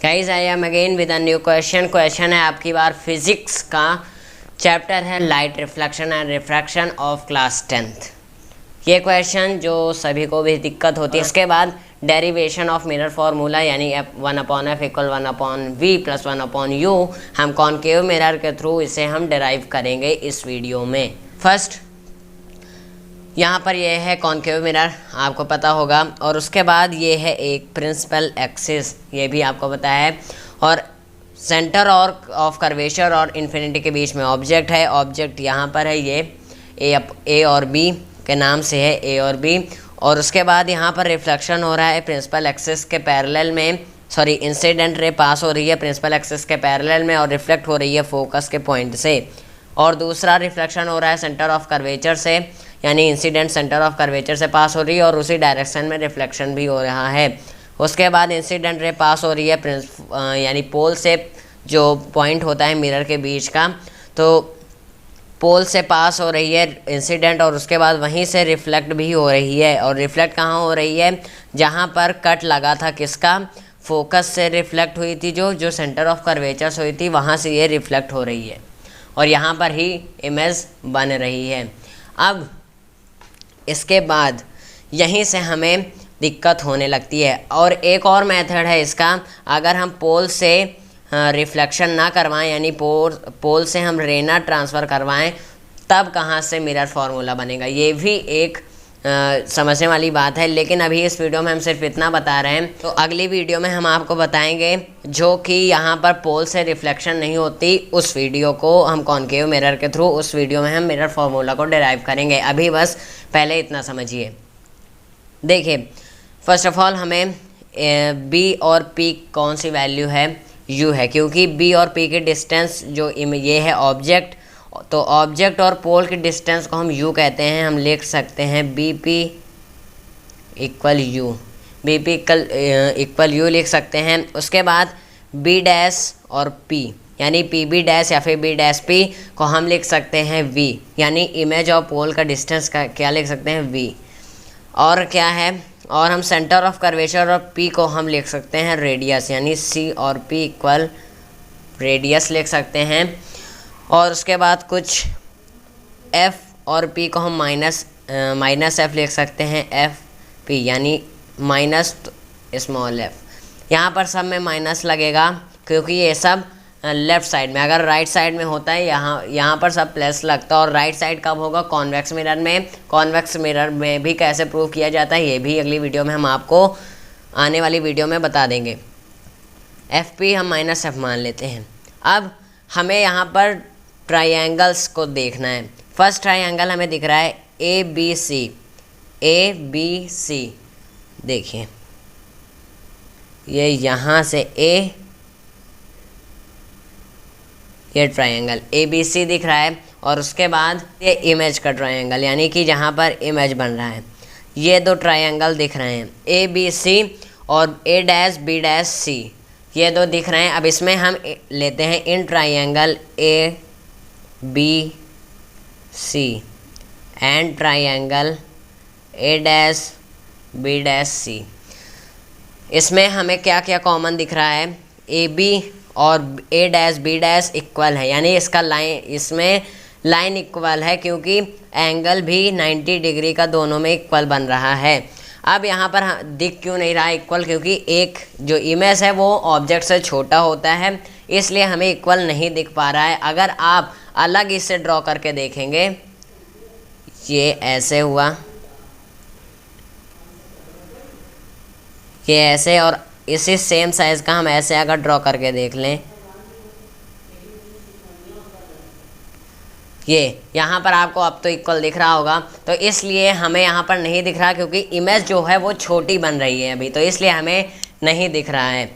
Guys I am again with a new question है आपकी बार physics का। चैप्टर है light reflection and refraction of class 10th। ये question जो सभी को भी दिक्कत होती है। इसके बाद डेरिवेशन ऑफ मिरर फार्मूला यानी F1/F = 1/V + 1/U हम कॉनकेव मिरर के थ्रू इसे हम डिराइव करेंगे इस वीडियो में। फर्स्ट यहाँ पर ये है कॉनकेव मिरर, आपको पता होगा, और उसके बाद ये है एक प्रिंसिपल एक्सिस, ये भी आपको पता है, और सेंटर और ऑफ कर्वेचर और इन्फिनिटी के बीच में ऑब्जेक्ट है। ऑब्जेक्ट यहाँ पर है, ये ए और बी के नाम से है, ए और बी। और उसके बाद यहाँ पर रिफ्लेक्शन हो रहा है प्रिंसिपल एक्सिस के पैरेलल में, सॉरी इंसिडेंट रे पास हो रही है प्रिंसिपल एक्सिस के पैरेलल में और रिफ्लेक्ट हो रही है फोकस के पॉइंट से। और दूसरा रिफ्लेक्शन हो रहा है सेंटर ऑफ कर्वेचर से, यानी इंसिडेंट सेंटर ऑफ कर्वेचर से पास हो रही है और उसी डायरेक्शन में रिफ्लेक्शन भी हो रहा है। उसके बाद इंसिडेंट रे पास हो रही है यानी पोल से, जो पॉइंट होता है मिरर के बीच का, तो पोल से पास हो रही है इंसिडेंट और उसके बाद वहीं से रिफ्लेक्ट भी हो रही है। और रिफ्लेक्ट कहाँ हो रही है? जहाँ पर कट लगा था किसका, फोकस से रिफ्लेक्ट हुई थी, जो सेंटर ऑफ कर्वेचर से हुई थी, वहाँ से ये रिफ्लेक्ट हो रही है और यहाँ पर ही इमेज बन रही है। अब इसके बाद यहीं से हमें दिक्कत होने लगती है। और एक और मेथड है इसका, अगर हम पोल से रिफ्लेक्शन ना करवाएं यानी पोल से हम रेना ट्रांसफ़र करवाएं, तब कहाँ से मिरर फार्मूला बनेगा, ये भी एक समझने वाली बात है। लेकिन अभी इस वीडियो में हम सिर्फ इतना बता रहे हैं, तो अगली वीडियो में हम आपको बताएंगे जो कि यहाँ पर पोल से रिफ्लेक्शन नहीं होती, उस वीडियो को हम कॉनकेव मिरर के थ्रू, उस वीडियो में हम मिरर फार्मूला को डिराइव करेंगे। अभी बस पहले इतना समझिए। देखिए, फर्स्ट ऑफ ऑल हमें बी और पी कौन सी वैल्यू है, यू है, क्योंकि बी और पी की डिस्टेंस जो ये है ऑब्जेक्ट, तो ऑब्जेक्ट और पोल की डिस्टेंस को हम यू कहते हैं। हम लिख सकते हैं B P equal U, B P equal U लिख सकते हैं। उसके बाद बी डैश और पी यानी पी बी डैश या फिर बी डैश पी को हम लिख सकते हैं वी, यानी इमेज और पोल का डिस्टेंस का क्या लिख सकते हैं, वी। और क्या है, और हम सेंटर ऑफ कर्वेचर और पी को हम लिख सकते हैं रेडियस, यानी सी और पी इक्वल रेडियस लिख सकते हैं। और उसके बाद कुछ f और p को हम माइनस f लिख सकते हैं, एफ पी यानी माइनस स्मॉल f। यहाँ पर सब में माइनस लगेगा क्योंकि ये सब लेफ़्ट साइड में, अगर राइट साइड में होता है यहाँ पर सब प्लस लगता है। और राइट साइड कब होगा, कॉन्वेक्स मिरर में। कॉन्वेक्स मिरर में भी कैसे प्रूव किया जाता है, ये भी अगली वीडियो में हम आपको आने वाली वीडियो में बता देंगे। एफ पी हम माइनस एफ मान लेते हैं। अब हमें यहाँ पर ट्राइंगल्स को देखना है। फर्स्ट ट्राइंगल हमें दिख रहा है ए बी सी। देखिए, ये यहाँ से ये ट्राइंगल ए बी सी दिख रहा है, और उसके बाद ये इमेज का ट्राइंगल, यानी कि जहाँ पर इमेज बन रहा है, ये दो ट्राइंगल दिख रहे हैं ए बी सी, और ए डैश बी डैश सी, ये दो दिख रहे हैं। अब इसमें हम लेते हैं in triangle A B C and triangle A dash B dash C. इसमें हमें क्या क्या कॉमन दिख रहा है, ए बी और ए डैश बी डैश इक्वल है, यानी इसमें लाइन इक्वल है, क्योंकि एंगल भी 90 डिग्री का दोनों में इक्वल बन रहा है। अब यहाँ पर दिख क्यों नहीं रहा है इक्वल, क्योंकि एक जो इमेज है वो ऑब्जेक्ट से छोटा होता है, इसलिए हमें इक्वल नहीं दिख पा रहा है। अगर आप अलग इसे ड्रॉ करके देखेंगे, ये ऐसे हुआ, ये ऐसे, और इसी सेम साइज़ का हम ऐसे अगर ड्रॉ करके देख लें, ये यहाँ पर आपको अब तो इक्वल दिख रहा होगा। तो इसलिए हमें यहाँ पर नहीं दिख रहा, क्योंकि इमेज जो है वो छोटी बन रही है अभी, तो इसलिए हमें नहीं दिख रहा है।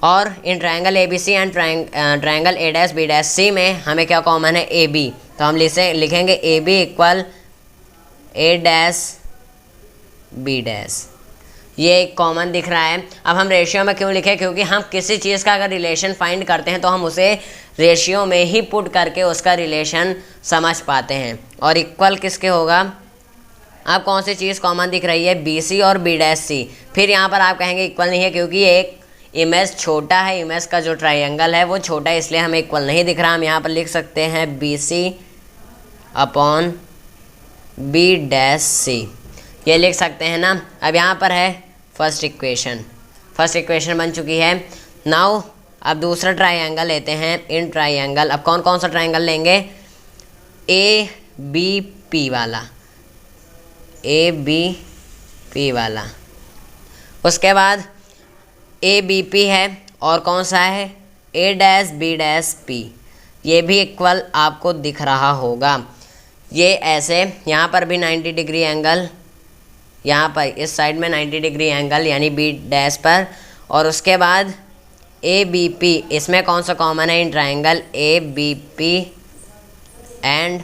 और in triangle A B C and triangle A dash B dash C में हमें क्या कॉमन है, ए बी, तो हम लिखेंगे A B equal A dash B dash, ये एक कॉमन दिख रहा है। अब हम रेशियो में क्यों लिखें, क्योंकि हम किसी चीज़ का अगर रिलेशन फाइंड करते हैं तो हम उसे रेशियो में ही पुट करके उसका रिलेशन समझ पाते हैं। और इक्वल किसके होगा, अब कौन सी चीज़ कॉमन दिख रही है, बी सी और बी डैश सी। फिर यहाँ पर आप कहेंगे इक्वल नहीं है, क्योंकि एक इमेज छोटा है, इमेज का जो ट्राइंगल है वो छोटा है, इसलिए हमें इक्वल नहीं दिख रहा। हम यहाँ पर लिख सकते हैं BC upon B dash C, ये लिख सकते हैं ना। अब यहाँ पर है फर्स्ट इक्वेशन बन चुकी है। नाउ अब दूसरा ट्राइंगल लेते हैं। इन ट्राइंगल अब कौन कौन सा ट्राइंगल लेंगे? ABP वाला, उसके बाद ABP है और कौन सा है A dash B dash P, ये भी इक्वल आपको दिख रहा होगा। ये ऐसे यहाँ पर भी 90 डिग्री एंगल, यहाँ पर इस साइड में 90 डिग्री एंगल यानी B डैश पर, और उसके बाद ABP, इसमें कौन सा कॉमन है in triangle ABP and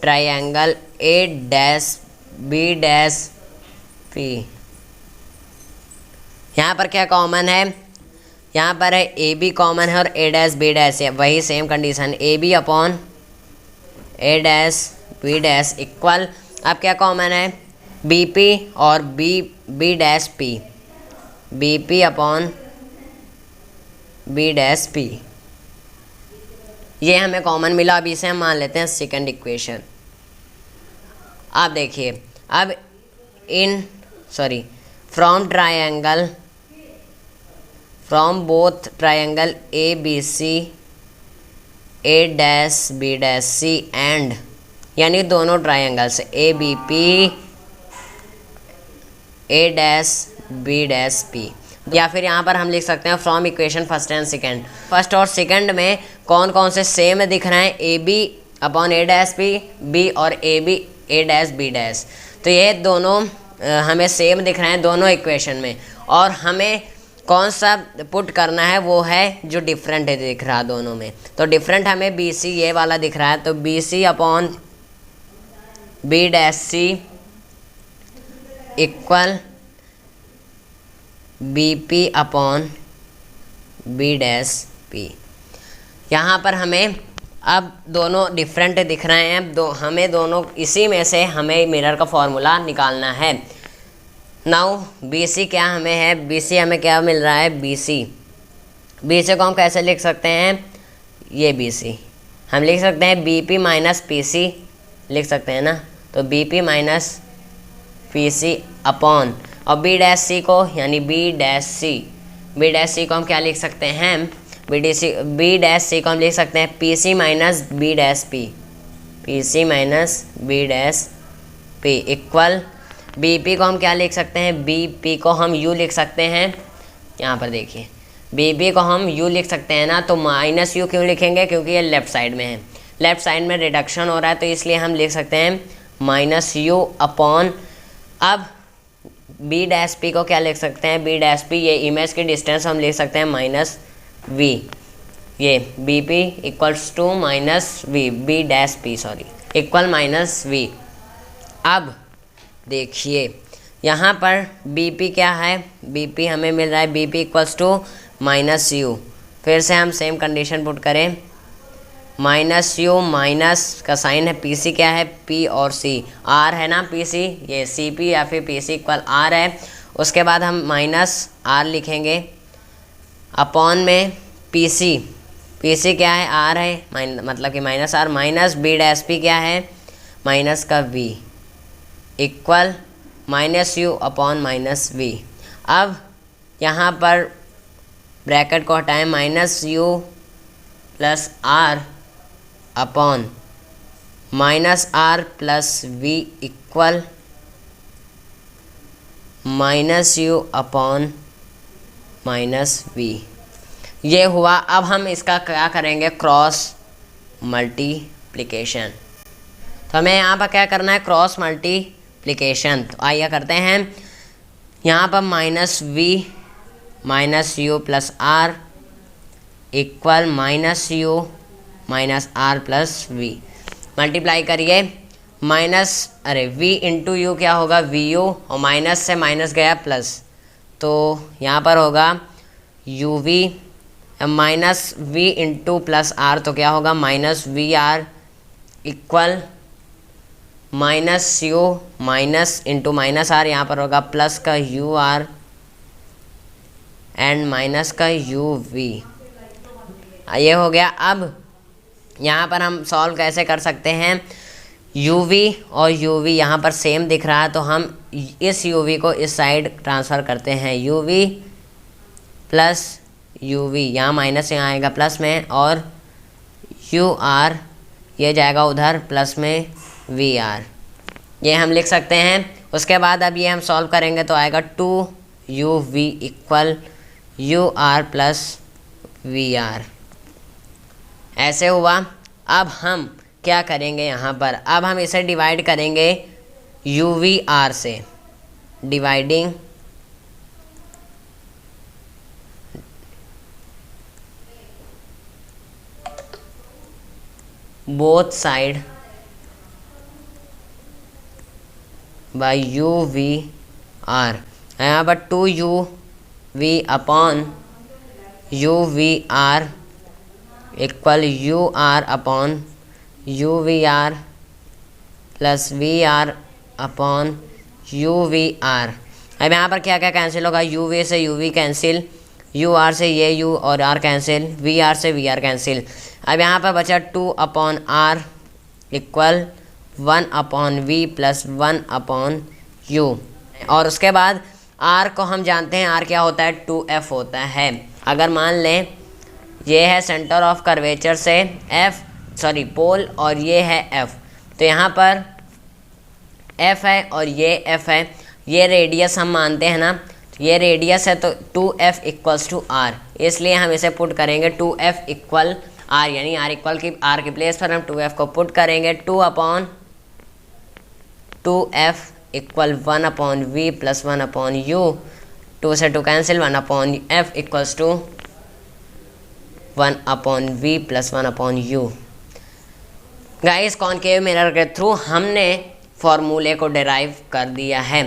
triangle A dash B dash P। यहाँ पर क्या कॉमन है? यहाँ पर है AB कॉमन है और A डैश B डैश है, वही same condition AB upon A dash B dash equal, अब क्या कॉमन है? BP और B dash P, BP upon B dash P, ये हमें कॉमन मिला। अब इसे हम मान लेते हैं सेकंड इक्वेशन। आप देखिए, अब from both triangle ABC A dash B dash C and, यानी दोनों triangles ABP A dash B dash P, या फिर यहाँ पर हम लिख सकते हैं from equation first and second. First और सेकंड में कौन कौन से सेम दिख रहे हैं? AB upon A dash P, B और AB A dash B dash, तो ये दोनों हमें सेम दिख रहे हैं दोनों इक्वेशन में, और हमें कौन सा पुट करना है वो है जो डिफरेंट है दिख रहा दोनों में। तो डिफरेंट हमें BC ये वाला दिख रहा है, तो BC upon B dash C equal BP upon B dash P। यहाँ पर हमें अब दोनों डिफरेंट दिख रहे हैं, हमें दोनों इसी में से हमें मिरर का फॉर्मूला निकालना है। नाउ BC क्या हमें है? BC हमें क्या मिल रहा है? BC को हम कैसे लिख सकते हैं? ये BC हम लिख सकते हैं BP माइनस PC लिख सकते हैं ना, तो BP माइनस PC अपॉन, और B डैश C को यानी B डैश C को हम क्या लिख सकते हैं? B डैश C को हम लिख सकते हैं PC minus B dash P equal BP को हम क्या लिख सकते हैं? BP को हम U लिख सकते हैं। यहाँ पर देखिए BP को हम U लिख सकते हैं ना, तो माइनस U क्यों लिखेंगे? क्योंकि ये लेफ़्ट साइड में है, लेफ़्ट साइड में रिडक्शन हो रहा है, तो इसलिए हम लिख सकते हैं माइनस U अपॉन, अब B डैश P को क्या लिख सकते हैं? B डैश P ये इमेज की डिस्टेंस हम लिख सकते हैं माइनस V, ये BP equals to minus V, B dash P equal minus V। अब देखिए यहाँ पर BP क्या है? BP हमें मिल रहा है BP equals to minus U, फिर से हम सेम कंडीशन पुट करें, माइनस U, माइनस का साइन है, PC क्या है? P और C, R है ना PC, ये CP या फिर PC इक्वल R है। उसके बाद हम माइनस R लिखेंगे अपॉन में PC क्या है? R है, मतलब कि minus R, minus B dash P क्या है? माइनस का V equal minus U upon minus V। अब यहाँ पर ब्रैकेट को हटाएं, minus U plus R upon minus R plus V equal minus U upon minus V। ये हुआ। अब हम इसका क्या करेंगे? Cross multiplication. तो हमें यहाँ पर क्या करना है? Cross multiplication. तो आइए करते हैं। यहाँ पर minus V minus U plus R equal minus U minus R plus V। Multiply करिए, V इंटू U क्या होगा? VU, और माइनस से माइनस गया प्लस, तो यहाँ पर होगा UV minus V into plus R, तो क्या होगा? Minus VR equal minus U minus into minus R, यहाँ पर होगा प्लस का UR एंड माइनस का यू वी, ये हो गया। अब यहाँ पर हम सॉल्व कैसे कर सकते हैं, यू वी और यू वी यहाँ पर सेम दिख रहा है तो हम इस यू वी को इस साइड ट्रांसफ़र करते हैं, U V plus U V, यहाँ माइनस यहाँ आएगा प्लस में, और यू आर ये जाएगा उधर प्लस में वी आर, ये हम लिख सकते हैं। उसके बाद अब ये हम सॉल्व करेंगे तो आएगा 2 U V equal U R plus V R, ऐसे हुआ। अब हम क्या करेंगे यहाँ पर, अब हम इसे डिवाइड करेंगे यू वी आर से, dividing both side by U V R, यहाँ पर 2 U V upon U V R equal U R upon U V R plus V R upon U V R. अब यहाँ पर क्या क्या cancel होगा, U V से U V cancel, U R से ये यू और आर कैंसिल, वी आर से वी आर कैंसिल। अब यहाँ पर बचा 2 upon R equal 1 upon V plus 1 upon U, और उसके बाद आर को हम जानते हैं, आर क्या होता है, 2f होता है। अगर मान लें ये है सेंटर ऑफ कर्वेचर से पोल और ये है f, तो यहाँ पर f है और ये f है, ये रेडियस हम मानते हैं ना, ये रेडियस है तो 2f इक्वल्स टू आर, इसलिए हम इसे पुट करेंगे 2f इक्वल आर, यानी आर इक्वल की आर के प्लेस पर हम 2f को पुट करेंगे, 2 upon 2f equal 1 upon V plus 1 upon U, 2 से 2 cancel, 1 upon f equals to 1 upon V plus 1 upon U. Guys concave mirror के थ्रू हमने फॉर्मूले को डिराइव कर दिया है।